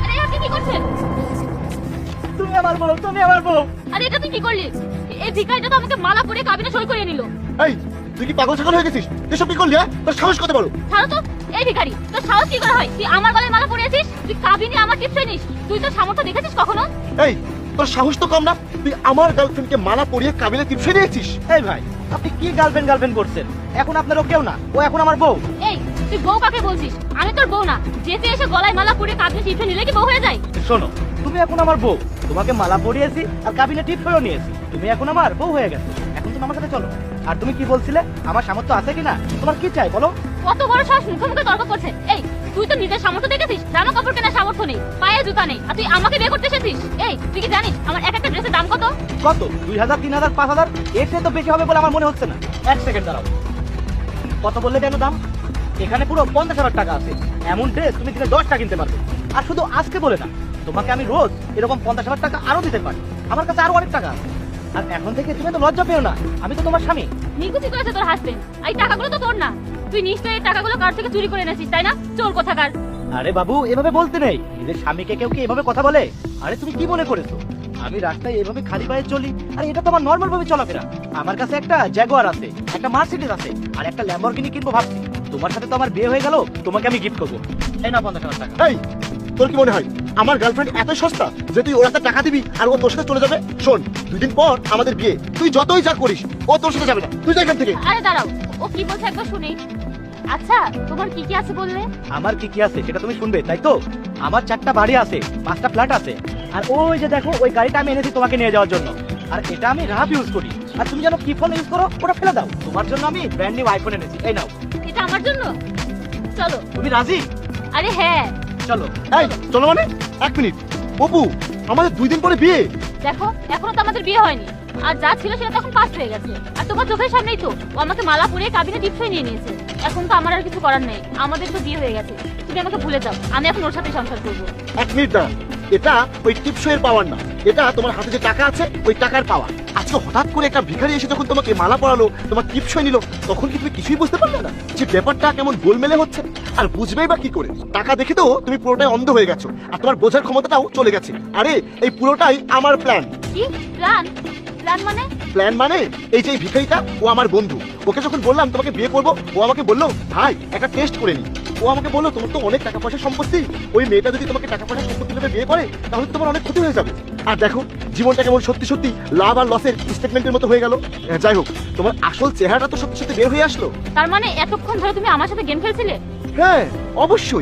আরে আপনি কি করছেন? তুমি আমার বউ, তুমি আমার বউ। আরে এটা তুই কি করলি? এই ভিখারিটা তো আমাকে মালা পরিয়ে কাবিনে সই করিয়ে নিল। এই তুই কি পাগল ছাগল হয়ে গেছিস? এসব কি করলি? তোর সাহস কত বড়? ছাড়ো তো, এই ভিখারি তোর সাহস কি করে হয়? তুই আমার গলায় মালা পরিয়েছিস, তুই কাবিনে আমার টিপস নিস, তুই তো সামর্থ্য দেখেছিস কখনো? এই তোর সাহস তো কম না, তুই আমার গার্লফ্রেন্ডকে মালা পরিয়ে কাবিলে টিপসে দিয়েছিস। এই ভাই, আপনি কি গার্লফ্রেন্ড গার্লফ্রেন্ড করছেন? এখন আপনার ও কেউ না, ও এখন আমার বউ। এই তুই বউ কাকে বলছিস? আমি তোর বউ না, যেতে এসে গলায় মালা পরিয়ে কাবিনে টিপস নিলে কি বউ হয়ে যায়? শোনো, তুমি এখন আমার বউ, তোমাকে মালা পরিয়েছি আর কাবিনে টিপ হয়েও নিয়েছি, তুমি এখন আমার বউ হয়ে গেছো। এখন তুমি আমার সাথে চলো। আর তুমি কি বলছিলে, আমার সামর্থ্য আছে কিনা? তোমার কি চাই বলো? কত বড় সাহস, মুখে মুখে তর্ক করছে। এই তুই তো নিজের সামর্থ্য দেখেছিস, জামা কাপড় কেনার সামর্থ্য নেই, পায়ে জুতা নেই, আর তুই আমাকে বিয়ে করতে এসেছিস? এই তুই কি জানিস আমার এক একটা ড্রেসের দাম কত? কত? 2000, 3000, 5000? এর চেয়ে তো বেশি হবে বলে আমার মনে হচ্ছে না। এক সেকেন্ড দাঁড়াও, কত বললে কেন দাম? এখানে পুরো 50,000 টাকা আছে। এমন ড্রেস তুমি দিনে 10টা কিনতে পারবে। আর শুধু আজকে বলে না, তোমাকে আমি রোজ এরকম 50,000 টাকা আরো দিতে পারি। আমার কাছে আরো অনেক টাকা আছে। আর এখন থেকে তুমি তো লজ্জা পেও না, আমি তো তোমার স্বামী। নিকুচি করেছে তোর হাসবেন্ড, এই টাকাগুলো তো তোর না, তুই নিশ্চয়ই এই টাকাগুলো কার থেকে চুরি করে এনেছিস, তাই না? চোর কোথাকার। আরে বাবু, এভাবে বলতে নেই। নিজের স্বামীকে কেউ কি এভাবে কথা বলে? আরে তুমি কি মনে করেছো আমি রাস্তায় এভাবে খালি পায়ে চলি? আরে এটা তো আমার নর্মাল ভাবে চলাফেরা। আমার কাছে একটা জাগুয়ার আছে, একটা মার্সিডিজ আছে, আর একটা ল্যাম্বরগিনি কিনবো ভাবছি। তোমার সাথে তো আমার বিয়ে হয়ে গেল, তোমাকে আমি গিফট করবো। এই না 50,000 টাকা। এই তোর কি মনে হয় আমার গার্লফ্রেন্ড এত সস্তা যে তুই ওর হাতে টাকা দিবি আর ও তোর সাথে চলে যাবে? শোন, 2 দিন পর আমাদের বিয়ে, তুই যতই যা করিস ও তোর সাথে যাবে না। তুই যা এখান থেকে। আরে দাঁড়াও, ও কি বলছে একবার শুনি। আচ্ছা তোমার কি কি আছে বললে? আমার কি কি আছে সেটা তুমি শুনবে, তাই তো? আমার 4টা বাড়ি আছে, 5টা ফ্ল্যাট আছে, আর ওই যে দেখো ওই গাড়িটা আমি এনেছি তোমাকে নিয়ে যাওয়ার জন্য। আর এটা আমি রাফ ইউজ করি। আর তুমি জানো কি ফোন ইউজ করো? ওটা ফেলে দাও। তোমার জন্য আমি ব্র্যান্ড নিউ আইফোন এনেছি, এই নাও। এটা আমার জন্য? চলো। তুমি রাজি? আরে হ্যাঁ চলো। এই চলো মানে? 1 মিনিট। অপু, আমাদের 2 দিন পরে বিয়ে। দেখো এখনো তো আমাদের বিয়ে হয়নি, আর যা ছিল সেটা তো এখন পাস হয়ে গেছে। আর তোমার চোখের সামনেই তো ও আমাকে মালা পরিয়ে কাবিনে টিপসই নিয়ে নিয়েছে। এখন তো আমার আর কিছু করার নেই, আমাদের তো বিয়ে হয়ে গেছে। তুমি আমাকে ভুলে যাও, আমি এখন ওর সাথে সংসার করবো। 1 মিনিট দাঁড়া, এটা ওই টিপসইয়ের পাওয়ার না, এটা তোমার হাতে যে টাকা আছে ওই টাকার পাওয়া। আজকে হঠাৎ করে একটা ভিখারি এসে যখন তোমাকে মালা পরালো, তোমার টিপসই নিল, তখন কি তুমি কিছুই বুঝতে পারলে না যে ব্যাপারটা কেমন গোলমেলে হচ্ছে? আর বুঝবেই বা কি করে? টাকা দেখে তো তুমি পুরোটাই অন্ধ হয়ে গেছো, আর তোমার বোঝার ক্ষমতাটাও চলে গেছে। আরে এই পুরোটাই আমার প্ল্যান। কি প্ল্যান? প্ল্যান মানে? প্ল্যান মানে এই যে এই ভিখারিটা, ও আমার বন্ধু। ওকে যখন বললাম তোমাকে বিয়ে করবো, ও আমাকে বললো ভাই একটা টেস্ট করে নি। ও আমাকে বললো তোমার তো অনেক টাকা পয়সা সম্পত্তি, ওই মেয়েটা যদি তোমাকে টাকা পয়সা সম্পত্তি ভেবে বিয়ে করে তাহলে তো তোমার অনেক ক্ষতি হয়ে যাবে। আর দেখো জীবনটা কেমন সত্যি সত্যি লাভ আর লসের স্টেটমেন্টের মতো হয়ে গেল। যাই হোক, তোমার আসল চেহারাটা তো সত্যি সত্যি বের হয়ে আসলো। তার মানে এতক্ষণ ধরে তুমি আমার সাথে গেম খেলছিলে? হ্যাঁ অবশ্যই।